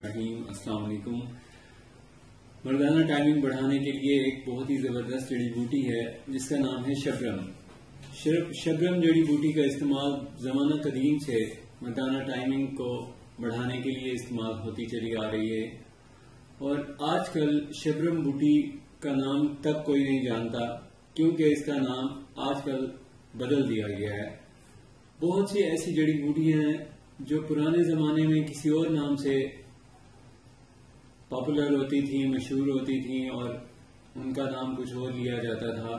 السلام علیکم۔ مردانہ ٹائمنگ بڑھانے کے لیے ایک بہت ہی زبردست جڑی بوٹی ہے جس کا نام ہے شبرم۔ شبرم جڑی بوٹی کا استعمال زمانہ قدیم سے مردانہ ٹائمنگ کو بڑھانے کے لیے استعمال ہوتی چلی آ رہی ہے، اور آج کل شبرم بوٹی کا نام تب کوئی نہیں جانتا کیونکہ اس کا نام آج کل بدل دیا گیا ہے۔ بہت سی ایسی جڑی بوٹیاں ہیں جو پرانے زمانے میں کسی اور نام سے پاپولر ہوتی تھیں، مشہور ہوتی تھیں، اور ان کا نام کچھ اور لیا جاتا تھا۔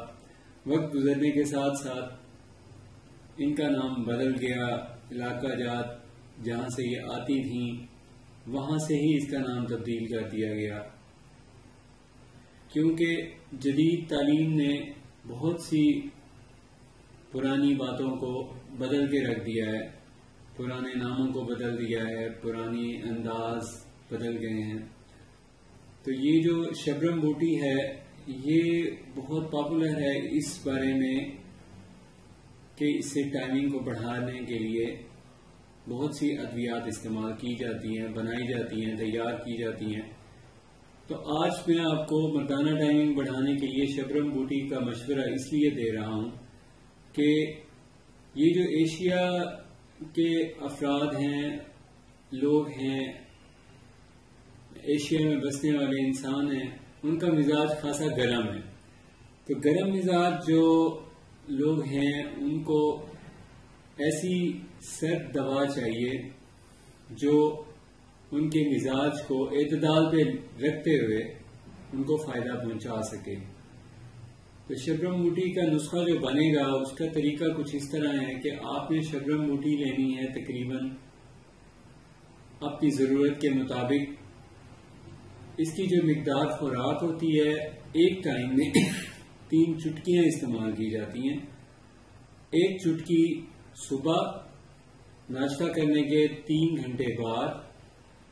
وقت گزرنے کے ساتھ ساتھ ان کا نام بدل گیا، علاقہ جات جہاں سے یہ آتی تھیں وہاں سے ہی اس کا نام تبدیل کر دیا گیا، کیونکہ جدید تعلیم نے بہت سی پرانی باتوں کو بدل کے رکھ دیا ہے، پرانے ناموں کو بدل دیا ہے، پرانی انداز بدل گئے ہیں۔ تو یہ جو شبرم بوٹی ہے یہ بہت پاپولر ہے اس بارے میں کہ اس سے ٹائمنگ کو بڑھانے کے لیے بہت سی ادویات استعمال کی جاتی ہیں، بنائی جاتی ہیں، تیار کی جاتی ہیں۔ تو آج میں آپ کو مردانہ ٹائمنگ بڑھانے کے لیے شبرم بوٹی کا مشورہ اس لیے دے رہا ہوں کہ یہ جو ایشیا کے افراد ہیں، لوگ ہیں، ایشیا میں بسنے والے انسان ہیں، ان کا مزاج خاصا گرم ہے۔ تو گرم مزاج جو لوگ ہیں ان کو ایسی سرد دوا چاہیے جو ان کے مزاج کو اعتدال پہ رکھتے ہوئے ان کو فائدہ پہنچا سکے۔ تو شبرم بوٹی کا نسخہ جو بنے گا اس کا طریقہ کچھ اس طرح ہے کہ آپ نے شبرم بوٹی لینی ہے تقریباً اپنی ضرورت کے مطابق۔ اس کی جو مقدار خوراک ہوتی ہے ایک ٹائم میں 3 چٹکیاں استعمال کی جاتی ہیں۔ ایک چٹکی صبح ناشتہ کرنے کے 3 گھنٹے بعد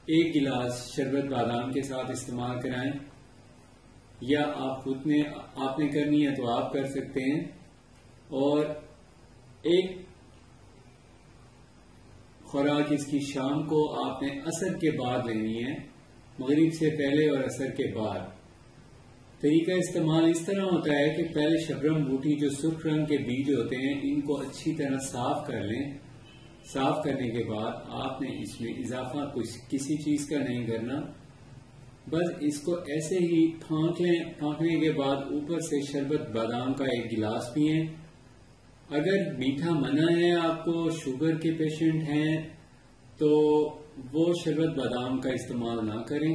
1 گلاس شربت بادام کے ساتھ استعمال کرائیں، یا آپ نے کرنی ہے تو آپ کر سکتے ہیں۔ اور ایک خوراک اس کی شام کو آپ نے عصر کے بعد لینی ہے، مغرب سے پہلے اور عصر کے بعد۔ طریقہ استعمال اس طرح ہوتا ہے کہ پہلے شبرم بوٹی جو سرخ رنگ کے بیج ہوتے ہیں ان کو اچھی طرح صاف کر لیں۔ صاف کرنے کے بعد آپ نے اس میں اضافہ کسی چیز کا نہیں کرنا، بس اس کو ایسے ہی پھانک لیں۔ پھانکنے کے بعد اوپر سے شربت بادام کا 1 گلاس پئیں۔ اگر میٹھا منع ہے، آپ کو شوگر کے پیشنٹ ہیں تو وہ شربت بادام کا استعمال نہ کریں،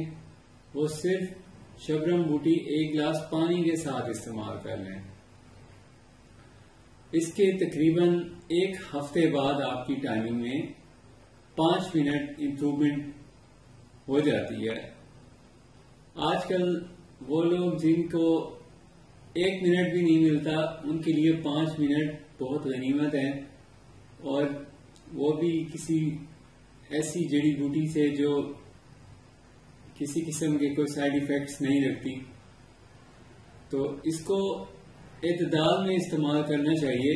وہ صرف شبرم بوٹی 1 گلاس پانی کے ساتھ استعمال کر لیں۔ اس کے تقریباً 1 ہفتے بعد آپ کی ٹائمنگ میں 5 منٹ امپروومنٹ ہو جاتی ہے۔ آج کل وہ لوگ جن کو 1 منٹ بھی نہیں ملتا ان کے لیے 5 منٹ بہت غنیمت ہے، اور وہ بھی کسی ایسی جڑی بوٹی سے جو کسی قسم کے کوئی سائیڈ ایفیکٹس نہیں رکھتی۔ تو اس کو اعتدال میں استعمال کرنا چاہیے۔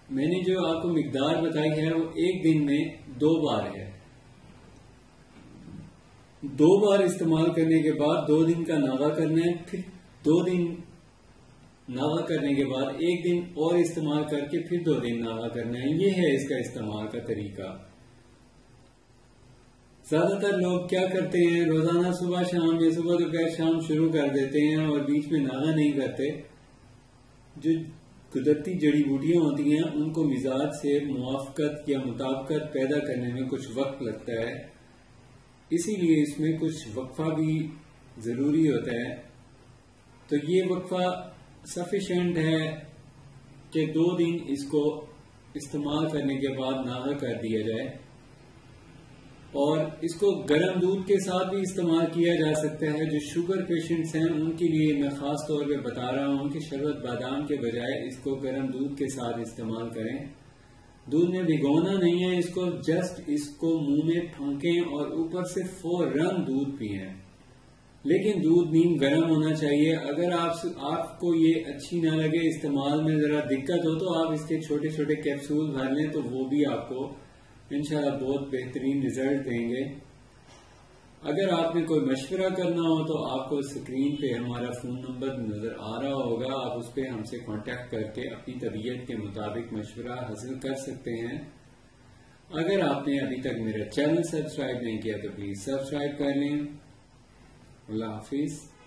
میں نے جو آپ کو مقدار بتائی ہے وہ ایک دن میں 2 بار ہے۔ 2 بار استعمال کرنے کے بعد 2 دن کا ناغہ کرنا ہے، پھر 2 دن ناغہ کرنے کے بعد 1 دن اور استعمال کر کے پھر 2 دن ناغہ کرنا ہے۔ یہ ہے اس کا استعمال کا طریقہ۔ زیادہ تر لوگ کیا کرتے ہیں، روزانہ صبح شام یا صبح دوپہر شام شروع کر دیتے ہیں اور بیچ میں ناغہ نہیں کرتے۔ جو قدرتی جڑی بوٹیاں ہوتی ہیں ان کو مزاج سے موافقت یا مطابقت پیدا کرنے میں کچھ وقت لگتا ہے، اسی لیے اس میں کچھ وقفہ بھی ضروری ہوتا ہے۔ تو یہ وقفہ سفیشینٹ ہے کہ 2 دن اس کو استعمال کرنے کے بعد ناغہ کر دیا جائے، اور اس کو گرم دودھ کے ساتھ بھی استعمال کیا جا سکتا ہے۔ جو شوگر پیشنٹس ہیں ان کے لیے میں خاص طور پہ بتا رہا ہوں کہ شربت بادام کے بجائے اس کو گرم دودھ کے ساتھ استعمال کریں۔ دودھ میں بھگونا نہیں ہے، اس کو جسٹ اس کو منہ میں پھانکیں اور اوپر سے فوراً دودھ پئیں، لیکن دودھ نیم گرم ہونا چاہیے۔ اگر آپ کو یہ اچھی نہ لگے، استعمال میں ذرا دقت ہو، تو آپ اس کے چھوٹے چھوٹے کیپسول بھر لیں، تو وہ بھی آپ کو انشاءاللہ بہت بہترین رزلٹ دیں گے۔ اگر آپ نے کوئی مشورہ کرنا ہو تو آپ کو اسکرین پہ ہمارا فون نمبر نظر آ رہا ہوگا، آپ اس پہ ہم سے کانٹیکٹ کر کے اپنی طبیعت کے مطابق مشورہ حاصل کر سکتے ہیں۔ اگر آپ نے ابھی تک میرا چینل سبسکرائب نہیں کیا تو پلیز سبسکرائب کر لیں۔ اللہ حافظ۔